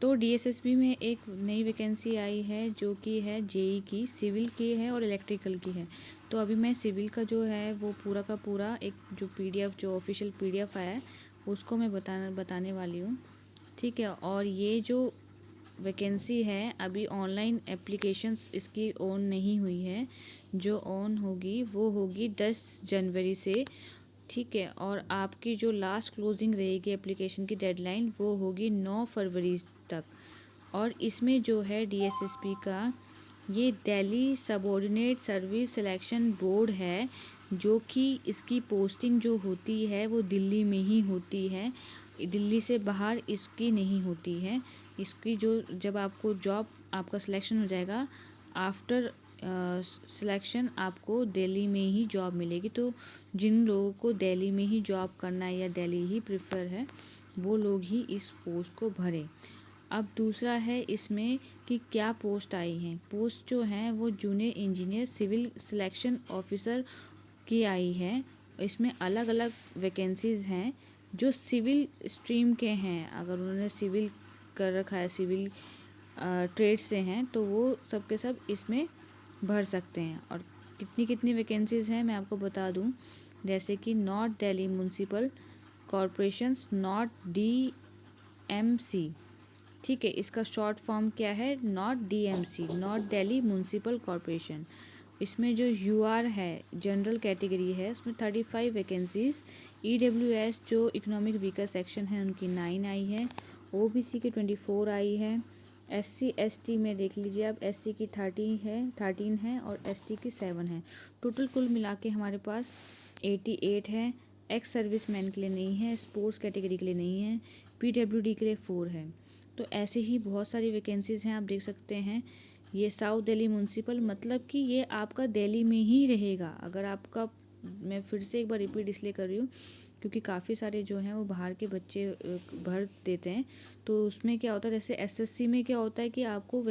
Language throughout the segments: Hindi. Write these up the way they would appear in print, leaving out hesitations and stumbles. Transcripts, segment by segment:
तो डीएसएसबी में एक नई वैकेंसी आई है जो कि है जेई की, सिविल की है और इलेक्ट्रिकल की है। तो अभी मैं सिविल का जो है वो पूरा का पूरा एक जो पीडीएफ, जो ऑफिशियल पीडीएफ आया है उसको मैं बताने वाली हूँ, ठीक है। और ये जो वैकेंसी है अभी ऑनलाइन एप्लीकेशंस इसकी ऑन नहीं हुई है, जो ऑन होगी वो होगी 10 जनवरी से, ठीक है। और आपकी जो लास्ट क्लोजिंग रहेगी एप्लीकेशन की डेडलाइन वो होगी 9 फरवरी तक। और इसमें जो है डीएसएसबी का ये Delhi subordinate service selection board है, जो कि इसकी पोस्टिंग जो होती है वो दिल्ली में ही होती है, दिल्ली से बाहर इसकी नहीं होती है। इसकी जो जब आपको जॉब आपका सिलेक्शन हो जाएगा, आफ्टर सिलेक्शन आपको दिल्ली में ही जॉब मिलेगी। तो जिन लोगों को दिल्ली में ही जॉब करना है या दिल्ली ही प्रेफर है वो लोग ही इस पोस्ट को भरें। अब दूसरा है इसमें कि क्या पोस्ट आई हैं। पोस्ट जो हैं वो junior engineer civil selection officer की आई है। इसमें अलग अलग वैकेंसीज़ हैं जो सिविल स्ट्रीम के हैं। अगर उन्होंने सिविल कर रखा है, सिविल ट्रेड से हैं, तो वो सब के सब इसमें भर सकते हैं। और कितनी कितनी वैकेंसीज़ हैं मैं आपको बता दूं, जैसे कि north Delhi municipal corporations, north DMC, ठीक है। इसका शॉर्ट फॉर्म क्या है, north DMC, north Delhi municipal corporation. इसमें जो यूआर है जनरल कैटेगरी है उसमें 35 वैकेंसीज़, ईडब्ल्यूएस जो इकोनॉमिक वीकर सेक्शन है उनकी 9 आई है, ओबीसी की 24 आई है, एससी एसटी में देख लीजिए आप, एससी की 13 है और एसटी की 7 है। टोटल कुल मिला के हमारे पास 88 है। एक्स सर्विस मैन के लिए नहीं है, स्पोर्ट्स कैटेगरी के लिए नहीं है, पीडब्ल्यूडी के लिए 4 है। तो ऐसे ही बहुत सारी वैकेंसीज़ हैं, आप देख सकते हैं। ये साउथ दिल्ली म्यूनसिपल, मतलब कि ये आपका दिल्ली में ही रहेगा। अगर आपका, मैं फिर से एक बार रिपीट इसलिए कर रही हूँ क्योंकि काफ़ी सारे जो हैं वो बाहर के बच्चे भर देते हैं। तो उसमें क्या होता है, जैसे एसएससी में क्या होता है कि आपको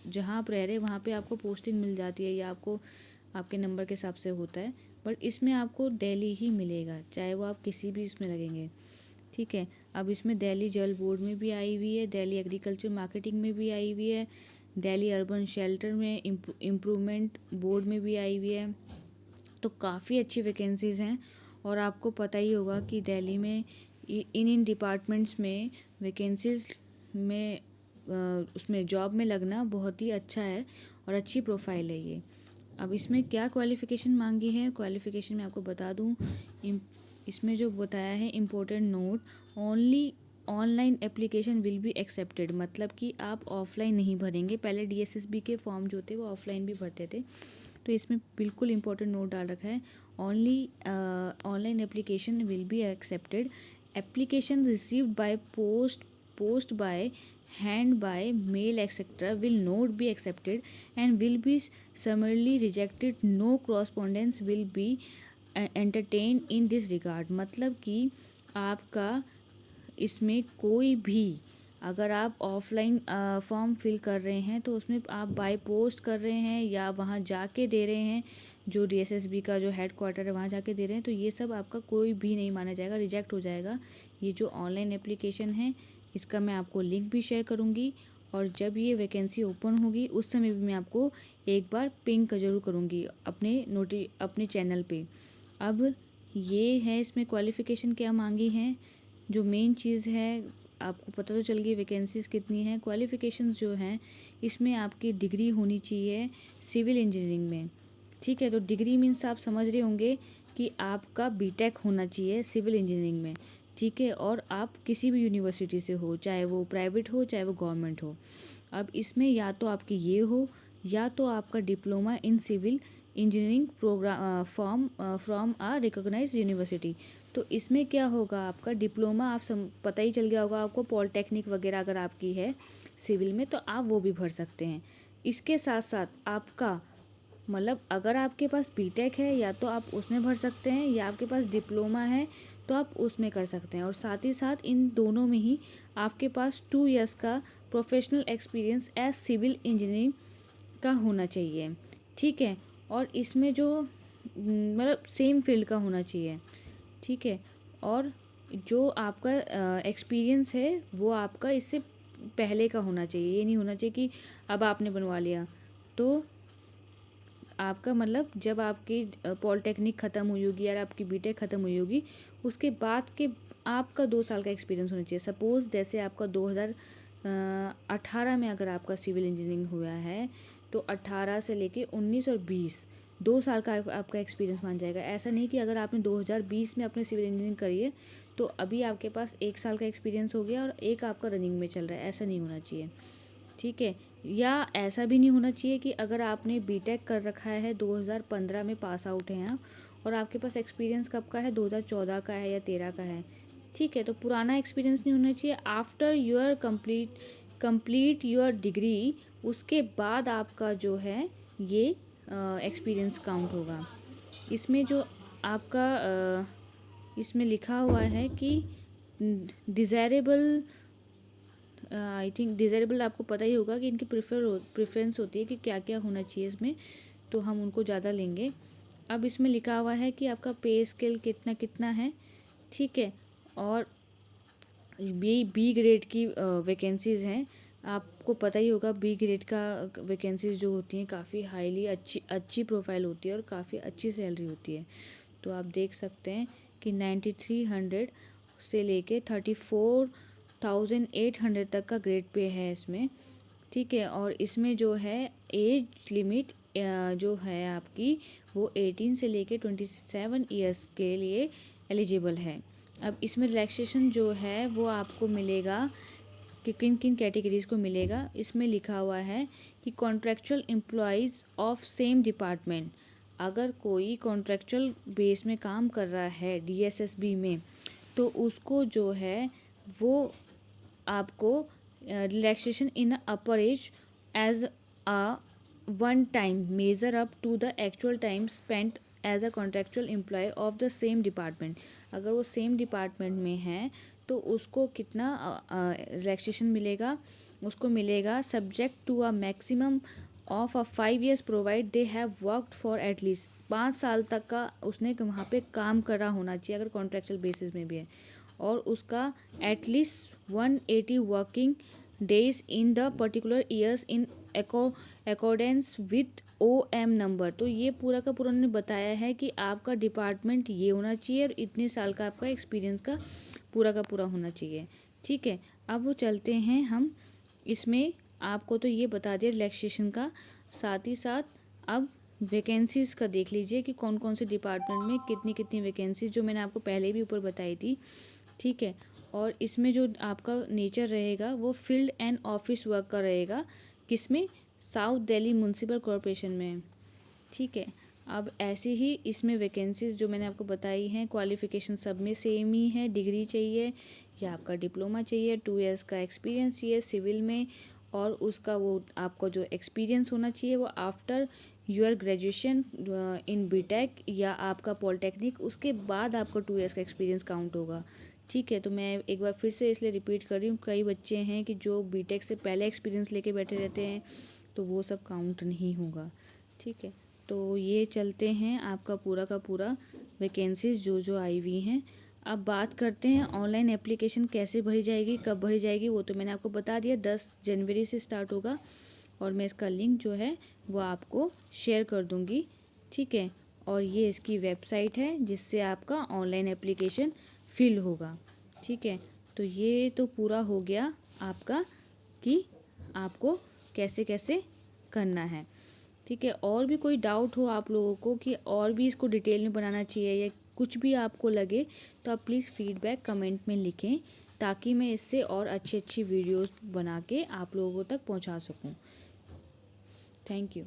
जहाँ आप रह रहे हैं वहाँ पे आपको पोस्टिंग मिल जाती है या आपको आपके नंबर के हिसाब से होता है, बट इसमें आपको दिल्ली ही मिलेगा, चाहे वो आप किसी भी इसमें लगेंगे, ठीक है। अब इसमें दिल्ली जल बोर्ड में भी आई हुई है, दिल्ली एग्रीकल्चर मार्केटिंग में भी आई हुई है, दिल्ली अर्बन शेल्टर में इम्प्रूवमेंट बोर्ड में भी आई हुई है। तो काफ़ी अच्छी वैकेंसीज़ हैं। और आपको पता ही होगा कि दिल्ली में इन डिपार्टमेंट्स में वैकेंसीज़ में उसमें जॉब में लगना बहुत ही अच्छा है और अच्छी प्रोफाइल है ये। अब इसमें क्या क्वालिफ़िकेशन मांगी है, क्वालिफ़िकेशन मैं आपको बता दूं, इसमें जो बताया है important note, only online application will be accepted, मतलब कि आप ऑफलाइन नहीं भरेंगे। पहले डीएसएसबी के फॉर्म जो थे वो ऑफलाइन भी भरते थे, तो इसमें बिल्कुल इम्पोर्टेंट नोट डाल रखा है, only online application will be accepted, application received by post by hand by mail etc will not be accepted and will be summarily rejected, no correspondence will be entertained in this regard। मतलब कि आपका इसमें कोई भी, अगर आप ऑफलाइन फॉर्म फिल कर रहे हैं तो उसमें आप बाय पोस्ट कर रहे हैं या वहाँ जाके दे रहे हैं, जो डीएसएसबी का जो हेड क्वार्टर है वहाँ जाके दे रहे हैं, तो ये सब आपका कोई भी नहीं माना जाएगा, रिजेक्ट हो जाएगा। ये जो ऑनलाइन एप्लीकेशन है इसका मैं आपको लिंक भी शेयर करूँगी, और जब ये वैकेंसी ओपन होगी उस समय भी मैं आपको एक बार पिंग ज़रूर करूँगी अपने चैनल पे। अब ये है इसमें क्वालिफ़िकेशन क्या मांगी है, जो मेन चीज़ है आपको पता तो चल गई वैकेंसीज़ कितनी हैं। क्वालिफ़िकेशंस जो हैं इसमें आपकी डिग्री होनी चाहिए सिविल इंजीनियरिंग में, ठीक है। तो डिग्री मीन्स आप समझ रहे होंगे कि आपका बीटेक होना चाहिए सिविल इंजीनियरिंग में, ठीक है। और आप किसी भी यूनिवर्सिटी से हो, चाहे वो प्राइवेट हो चाहे वो गवर्नमेंट हो। अब इसमें या तो आपकी ये हो या तो आपका diploma in civil engineering programme from a recognised university. तो इसमें क्या होगा, आपका डिप्लोमा पता ही चल गया होगा आपको, पॉलिटेक्निक वगैरह अगर आपकी है सिविल में तो आप वो भी भर सकते हैं। इसके साथ साथ आपका मतलब अगर आपके पास बीटेक है या तो आप उसमें भर सकते हैं, या आपके पास डिप्लोमा है तो आप उसमें कर सकते हैं। और साथ ही साथ इन दोनों में ही आपके पास 2 इयर्स का professional experience as civil engineering का होना चाहिए, ठीक है। और इसमें जो मतलब सेम फील्ड का होना चाहिए, ठीक है। और जो आपका एक्सपीरियंस है वो आपका इससे पहले का होना चाहिए। ये नहीं होना चाहिए कि अब आपने बनवा लिया तो आपका मतलब जब आपकी पॉलिटेक्निक ख़त्म हुई होगी या आपकी बीटेक ख़त्म हुई होगी उसके बाद के आपका 2 साल का एक्सपीरियंस होना चाहिए। सपोज़ जैसे आपका 2018 में अगर आपका सिविल इंजीनियरिंग हुआ है तो 18 से लेके 19 और 20 2 साल का आपका एक्सपीरियंस मान जाएगा। ऐसा नहीं कि अगर आपने 2020 में अपने सिविल इंजीनियरिंग करी है तो अभी आपके पास 1 साल का एक्सपीरियंस हो गया और एक आपका रनिंग में चल रहा है, ऐसा नहीं होना चाहिए। ठीक है, या ऐसा भी नहीं होना चाहिए कि अगर आपने बीटेक कर रखा है 2015 में पास आउट हैं आप और आपके पास एक्सपीरियंस कब का है 2014 का है या 13 का है। ठीक है, तो पुराना एक्सपीरियंस नहीं होना चाहिए। After your complete your degree उसके बाद आपका जो है ये एक्सपीरियंस काउंट होगा। इसमें जो आपका इसमें लिखा हुआ है कि डिज़ायरेबल, आई थिंक डिज़ायरेबल आपको पता ही होगा कि इनकी प्रेफरेंस होती है कि क्या क्या होना चाहिए इसमें, तो हम उनको ज़्यादा लेंगे। अब इसमें लिखा हुआ है कि आपका पे स्केल कितना कितना है। ठीक है, और बी ग्रेड की वैकेंसीज़ हैं। आपको पता ही होगा बी ग्रेड का वैकेंसीज़ जो होती हैं काफ़ी हाईली अच्छी प्रोफाइल होती है और काफ़ी अच्छी सैलरी होती है। तो आप देख सकते हैं कि 9300 से लेके 34,800 तक का ग्रेड पे है इसमें। ठीक है, और इसमें जो है एज लिमिट जो है आपकी वो 18 से लेके 27 ईयर्स के लिए एलिजिबल है। अब इसमें रिलैक्सेशन जो है वो आपको मिलेगा कि किन किन कैटेगरीज़ को मिलेगा। इसमें लिखा हुआ है कि contractual employees of same department, अगर कोई कॉन्ट्रेक्चुअल बेस में काम कर रहा है डीएसएसबी में तो उसको जो है वो आपको relaxation in upper age as a one time measure up to the actual time spent as a contractual employee of the same department. अगर वो सेम डिपार्टमेंट में है तो उसको कितना रिलैक्सेशन मिलेगा, उसको मिलेगा subject to a maximum of a 5 years provided they have worked for at least 5 साल तक का उसने वहाँ पे काम करा होना चाहिए अगर कॉन्ट्रेक्चुअल बेसिस में भी है, और उसका at least 180 working days in the particular years in accordance with OM number. तो ये पूरा का पूरा उन्होंने बताया है कि आपका डिपार्टमेंट ये होना चाहिए और इतने साल का आपका एक्सपीरियंस का पूरा होना चाहिए। ठीक है, अब वो चलते हैं हम इसमें आपको तो ये बता दिया रिलैक्सेशन का, साथ ही साथ अब वैकेंसीज़ का देख लीजिए कि कौन कौन से डिपार्टमेंट में कितनी कितनी वैकेंसीज, जो मैंने आपको पहले भी ऊपर बताई थी। ठीक है, और इसमें जो आपका नेचर रहेगा वो फील्ड एंड ऑफिस वर्क का रहेगा, किसमें, साउथ दिल्ली म्यूनसिपल कॉरपोरेशन में। ठीक है, अब ऐसे ही इसमें वैकेंसीज जो मैंने आपको बताई हैं, क्वालिफ़िकेशन सब में सेम ही है, डिग्री चाहिए या आपका डिप्लोमा चाहिए, 2 years का एक्सपीरियंस चाहिए सिविल में, और उसका वो आपको जो एक्सपीरियंस होना चाहिए वो after your graduation in B Tech या आपका पॉलिटेक्निक, उसके बाद आपका 2 years का एक्सपीरियंस काउंट होगा। ठीक है, तो मैं एक बार फिर से इसलिए रिपीट कर रही हूँ, कई बच्चे हैं कि जो बीटेक से पहले एक्सपीरियंस लेके बैठे रहते हैं तो वो सब काउंट नहीं होगा। ठीक है, तो ये चलते हैं आपका पूरा का पूरा वैकेंसीज जो आई हुई हैं। अब बात करते हैं ऑनलाइन एप्लीकेशन कैसे भरी जाएगी, कब भरी जाएगी, वो तो मैंने आपको बता दिया 10 जनवरी से स्टार्ट होगा, और मैं इसका लिंक जो है वो आपको शेयर कर दूँगी। ठीक है, और ये इसकी वेबसाइट है जिससे आपका ऑनलाइन एप्लीकेशन फिल होगा। ठीक है, तो ये तो पूरा हो गया आपका कि आपको कैसे कैसे करना है। ठीक है, और भी कोई डाउट हो आप लोगों को कि और भी इसको डिटेल में बनाना चाहिए या कुछ भी आपको लगे तो आप प्लीज़ फीडबैक कमेंट में लिखें, ताकि मैं इससे और अच्छी अच्छी वीडियोस बना के आप लोगों तक पहुंचा सकूं। Thank you.